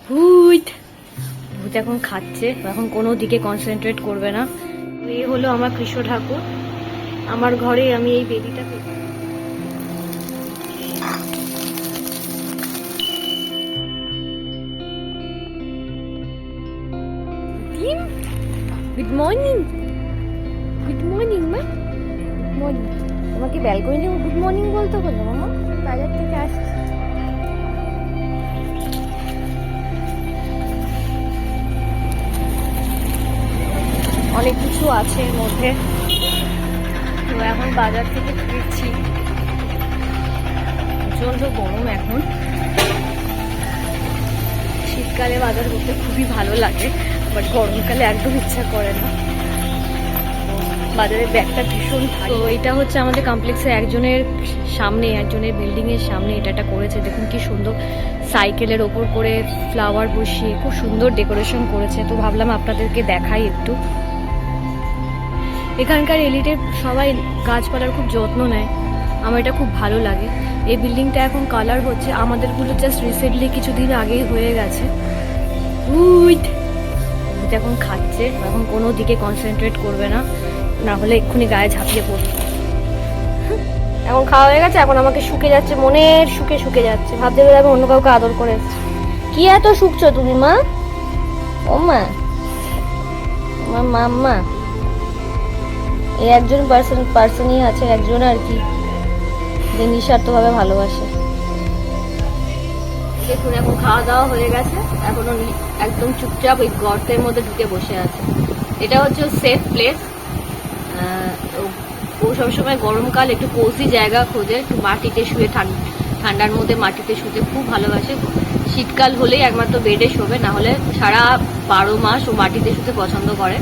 ভূত ভূত এখন খাচ্ছে, এখন কোনো দিকে কনসেন্ট্রেট করবে না। এই হলো আমার কৃষ্ণ ঠাকুর। আমার ঘরে আমি এই বেদিটা পেয়েছি। গুড মর্নিং, গুড মর্নিং মা, গুড মর্নিং। তোমাকে ব্যালকনি গুড মর্নিং বলতে হলো মামা, বাজার থেকে আসছি। অনেক কিছু আছে এর মধ্যে, তো এখন বাজার থেকে ফিরছি। প্রচন্ড গরম এখন, শীতকালে বাজার করতে খুবই ভালো লাগে, বাট গরমকালে একদম ইচ্ছা করে না। বাজারের ব্যাগটা ভীষণ ভালো। এটা হচ্ছে আমাদের কমপ্লেক্সে একজনের সামনে, একজনের বিল্ডিং এর সামনে এটা করেছে। দেখুন কি সুন্দর, সাইকেলের ওপর করে ফ্লাওয়ার বসিয়ে খুব সুন্দর ডেকোরেশন করেছে। তো ভাবলাম আপনাদেরকে দেখাই একটু। এখানকার এলিটের সবাই গাছপালার খুব যত্ন নেয়, আমার এটা খুব ভালো লাগে। এই বিল্ডিংটা এখন কালার হচ্ছে, আমাদেরগুলো জাস্ট রিসেন্টলি কিছুদিন আগেই হয়ে গেছে। এখন খাচ্ছে, এখন কোনো দিকে কনসেন্ট্রেট করবে না, না হলে এক্ষুনি গায়ে ঝাঁপিয়ে পড়বে। এখন খাওয়া হয়ে গেছে, এখন আমাকে শুকে যাচ্ছে, মনের শুকে শুকে যাচ্ছে, ভাবতে গেলে আমি অন্য কাউকে আদর করে এসেছি। কি এত শুকছো তুমি মা? ও মা, আমার মাম্মা। এই একজন পার্সনই আছে, একজন আর কি, যে নিঃস্বার্থভাবে ভালোবাসে। দেখুন এখন খাওয়া দাওয়া হয়ে গেছে, এখনো একদম চুপচাপ ওই গর্তের মধ্যে ঢুকে বসে আছে। এটা হচ্ছে সেফ প্লেস। ও সবসময় গরমকাল একটু কোজি জায়গা খোঁজে, একটু মাটিতে শুয়ে ঠান্ডার মধ্যে মাটিতে শুতে খুব ভালোবাসে। শীতকাল হলেই একমাত্র বেডে শোবে, না হলে সারা 12 মাস ও মাটিতে শুতে পছন্দ করে।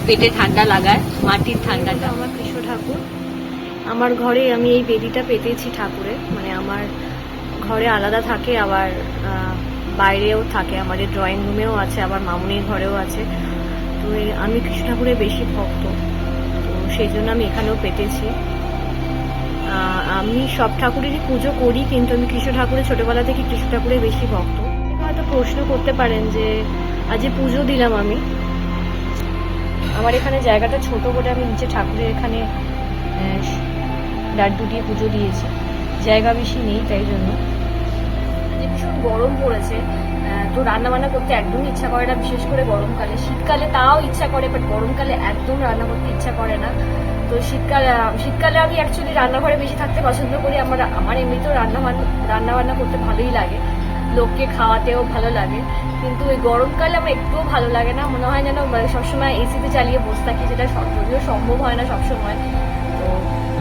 পেটে ঠান্ডা লাগায় মাটির ঠান্ডাটা। আমার কৃষ্ণ ঠাকুর, আমার ঘরে আমি এই বেদিটা পেতেছি ঠাকুরের, মানে আমার ঘরে আলাদা থাকে, আবার বাইরেও থাকে, আমাদের ড্রয়িং রুমেও আছে, আবার মামুনির ঘরেও আছে। তো আমি কৃষ্ণ ঠাকুরের বেশি ভক্ত, তো সেই জন্য আমি এখানেও পেতেছি। আমি সব ঠাকুরেরই পুজো করি, কিন্তু আমি কৃষ্ণ ঠাকুরের ছোটবেলা থেকে কৃষ্ণ ঠাকুরের বেশি ভক্ত। হয়তো প্রশ্ন করতে পারেন যে আজ পুজো দিলাম আমি, আমার এখানে জায়গাটা ছোট বলে আমি নিচে ঠাকুরের এখানে লাড্ডু দিয়ে পুজো দিয়েছি, জায়গা বেশি নেই, তাই জন্য। ভীষণ গরম পড়েছে, তো রান্না বান্না করতে একদম ইচ্ছা করে না, বিশেষ করে গরমকালে। শীতকালে তাও ইচ্ছা করে, বাট গরমকালে একদম রান্না করতে ইচ্ছা করে না। তো শীতকালে আমি অ্যাকচুয়ালি রান্নাঘরে বেশি থাকতে পছন্দ করি। আমার এমনিতেও রান্না বান্না করতে ভালোই লাগে, লোককে খাওয়াতেও ভালো লাগে, কিন্তু ওই গরমকালে আমার একটুও ভালো লাগে না। মনে হয় যেন সবসময় এসিতে চালিয়ে বসে থাকি, যেটা যদিও সম্ভব হয় না সবসময়। তো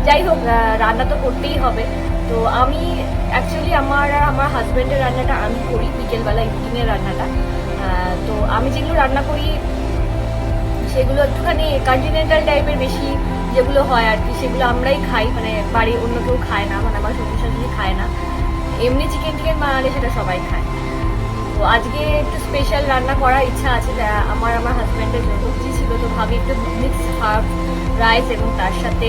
যাই হোক, রান্না তো করতেই হবে। তো আমি অ্যাকচুয়ালি আমার হাজব্যান্ডের রান্নাটা আমি করি বিকেলবেলা, ইভিনিংয়ের রান্নাটা। তো আমি যেগুলো রান্না করি সেগুলো একটুখানি কন্টিনেন্টাল টাইপের বেশি যেগুলো হয় আর কি, সেগুলো আমরাই খাই, মানে বাড়ি অন্য কেউ খায় না, মানে আমার শ্বশুর শাশুড়ি খায় না। এমনি চিকেন বানালে সেটা সবাই খায়। তো আজকে একটু স্পেশাল রান্না করার ইচ্ছা আছে, আমার হাজব্যান্ডের সবজি ছিল, তো ভাবি একটু মিক্স হাফ রাইস এবং তার সাথে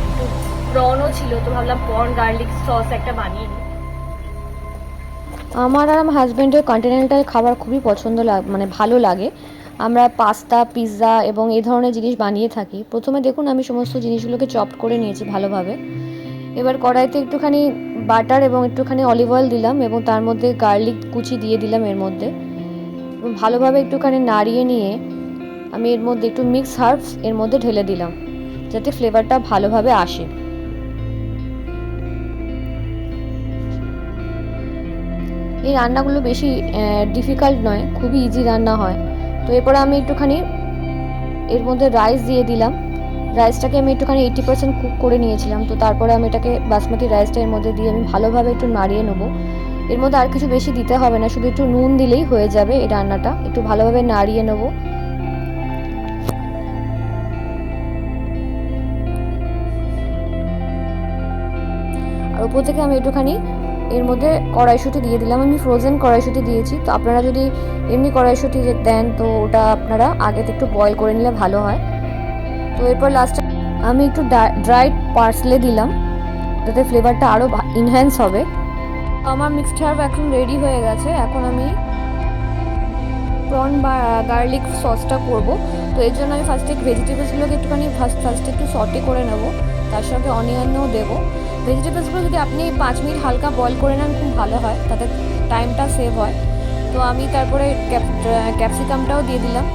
একটু প্রনও ছিল, তো ভাবলাম প্রন গার্লিক সস একটা বানিয়ে নিই। আমার আর আমার হাজব্যান্ডের কন্টিনেন্টাল খাবার খুবই পছন্দ মানে ভালো লাগে। আমরা পাস্তা, পিৎজা এবং এই ধরনের জিনিস বানিয়ে থাকি। প্রথমে দেখুন আমি সমস্ত জিনিসগুলোকে চপ করে নিয়েছি ভালোভাবে। এবার কড়াইতে একটুখানি বাটার এবং একটুখানি অলিভ অয়েল দিলাম, এবং তার মধ্যে গার্লিক কুচি দিয়ে দিলাম এর মধ্যে, এবং ভালোভাবে একটুখানি নাড়িয়ে নিয়ে আমি এর মধ্যে একটু মিক্স হার্বস এর মধ্যে ঢেলে দিলাম, যাতে ফ্লেভারটা ভালোভাবে আসে। এই রান্নাগুলো বেশি ডিফিকাল্ট নয়, খুবই ইজি রান্না হয়। তো এরপরে আমি একটুখানি এর মধ্যে রাইস দিয়ে দিলাম। রাইসটাকে আমি একটুখানি 80% কুক করে নিয়েছিলাম। তো তারপরে আমি এটাকে বাসমতি রাইসটা এর মধ্যে দিয়ে আমি ভালোভাবে একটু নাড়িয়ে নেবো। এর মধ্যে আর কিছু বেশি দিতে হবে না, শুধু একটু নুন দিলেই হয়ে যাবে এই রান্নাটা। একটু ভালোভাবে নাড়িয়ে নেবো। আর উপর থেকে আমি একটুখানি এর মধ্যে কড়াইশুঁটি দিয়ে দিলাম। আমি ফ্রোজেন কড়াইশুঁটি দিয়েছি, তো আপনারা যদি এমনি কড়াইশুঁটি দেন তো ওটা আপনারা আগে একটু বয়েল করে নিলে ভালো হয়। তো এরপর লাস্টে আমি একটু ড্রাইড পার্সলে দিলাম, যাতে ফ্লেভারটা আরও ইনহ্যান্স হবে। আমার মিক্সড হার্ব এখন রেডি হয়ে গেছে। এখন আমি প্রন বা গার্লিক সসটা করব। তো এর জন্য আমি ফার্স্টে ভেজিটেবলসগুলোকে একটুখানি ফার্স্টে একটু সটে করে নেব, তার সঙ্গে অনিয়নও দেবো। ভেজিটেবলসগুলো যদি আপনি 5 মিনিট হালকা বয়েল করে নেন খুব ভালো হয়, তাতে টাইমটা সেভ হয়। তো আমি তারপরে ক্যাপসিকামটাও দিয়ে দিলাম,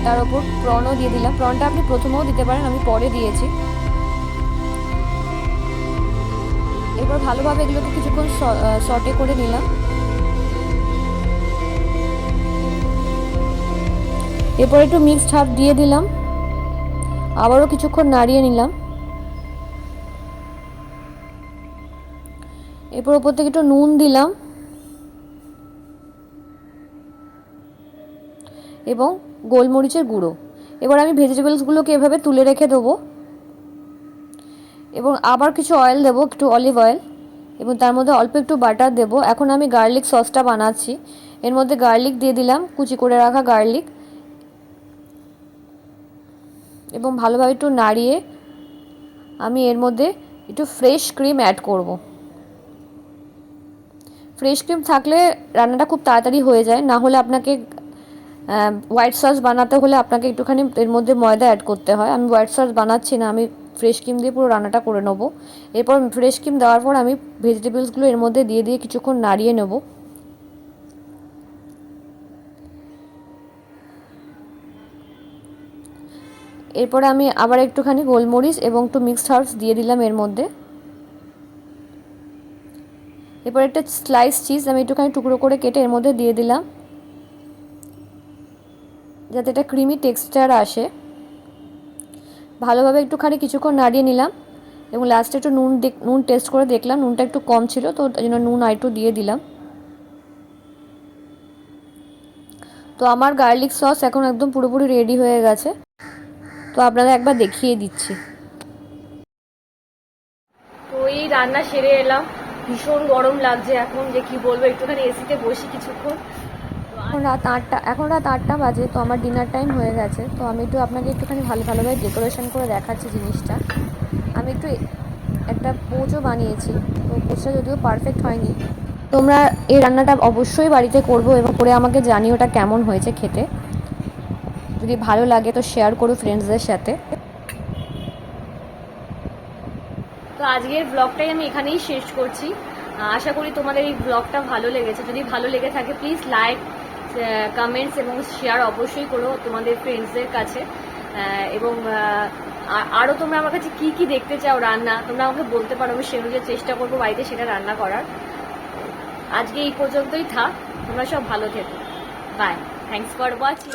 তার ওপর প্রনও দিয়ে দিলাম। প্রনটা আপনি প্রথমেও দিতে পারেন, আমি পরে দিয়েছি। এবার ভালোভাবে এগুলোকে কিছুক্ষণ সটে করে নিলাম। এরপর একটু মিক্সড হাফ দিয়ে দিলাম, আবারও কিছুক্ষণ নাড়িয়ে নিলাম। এরপর ওপর থেকে একটু নুন দিলাম এবং গোলমরিচের গুঁড়ো। এবার আমি ভেজিটেবলসগুলোকে এভাবে তুলে রেখে দেবো এবং আবার কিছু অয়েল দেবো, একটু অলিভ অয়েল, এবং তার মধ্যে অল্প একটু বাটার দেবো। এখন আমি গার্লিক সসটা বানাচ্ছি। এর মধ্যে গার্লিক দিয়ে দিলাম, কুচি করে রাখা গার্লিক, এবং ভালোভাবে একটু নাড়িয়ে আমি এর মধ্যে একটু ফ্রেশ ক্রিম অ্যাড করব। ফ্রেশ ক্রিম থাকলে রান্নাটা খুব তাড়াতাড়ি হয়ে যায়, না হলে আপনাকে হোয়াইট সস বানাতে হলে আপনাকে একটুখানি এর মধ্যে ময়দা অ্যাড করতে হয়। আমি হোয়াইট সস বানাচ্ছি না, আমি ফ্রেশ ক্রিম দিয়ে পুরো রান্নাটা করে নেবো। এরপর ফ্রেশ ক্রিম দেওয়ার পর আমি ভেজিটেবলসগুলো এর মধ্যে দিয়ে দিয়ে কিছুক্ষণ নাড়িয়ে নেব। এরপরে আমি আবার একটুখানি গোলমরিচ এবং একটু মিক্সড হার্বস দিয়ে দিলাম এর মধ্যে। এরপর একটা স্লাইস চিজ আমি একটুখানি টুকরো করে কেটে এর মধ্যে দিয়ে দিলাম, যাতে এটা ক্রিমি টেক্সচার আসে। ভালোভাবে একটুখানি কিছুক্ষণ নাড়িয়ে নিলাম এবং লাস্টে একটু নুন টেস্ট করে দেখলাম, নুনটা একটু কম ছিল, তো ওই জন্য নুন আর একটু দিয়ে দিলাম। তো আমার গার্লিক সস এখন একদম পুরোপুরি রেডি হয়ে গেছে। তো আপনাদের একবার দেখিয়ে দিচ্ছি। তো এই রান্না সেরে এলাম, ভীষণ গরম লাগছে এখন, যে কি বলবো, একটুখানি এসিতে বসি কিছুক্ষণ। এখন রাত 8টা বাজে, তো আমার ডিনার টাইম হয়ে গেছে। তো আমি একটু আপনাকে একটুখানি ভালোভাবে ডেকোরেশন করে দেখাচ্ছি জিনিসটা। আমি একটু একটা পোচও বানিয়েছি, তো পোচটা যদিও পারফেক্ট হয়নি। তোমরা এই রান্নাটা অবশ্যই বাড়িতে করবো এবং করে আমাকে জানিও ওটা কেমন হয়েছে খেতে। যদি ভালো লাগে তো শেয়ার করো ফ্রেন্ডসদের সাথে। তো আজকের ব্লগটাই আমি এখানেই শেষ করছি। আশা করি তোমাদের এই ব্লগটা ভালো লেগেছে। যদি ভালো লেগে থাকে প্লিজ লাইক, কমেন্টস এবং শেয়ার অবশ্যই করো তোমাদের ফ্রেন্ডসদের কাছে। এবং আরও তোমরা আমার কাছে কী কী দেখতে চাও রান্না, তোমরা আমাকে বলতে পারো, আমি সে অনুযায়ী চেষ্টা করবো বাড়িতে সেটা রান্না করার। আজকে এই পর্যন্তই থাক, তোমরা সব ভালো থেকো। Bye, thanks for watching.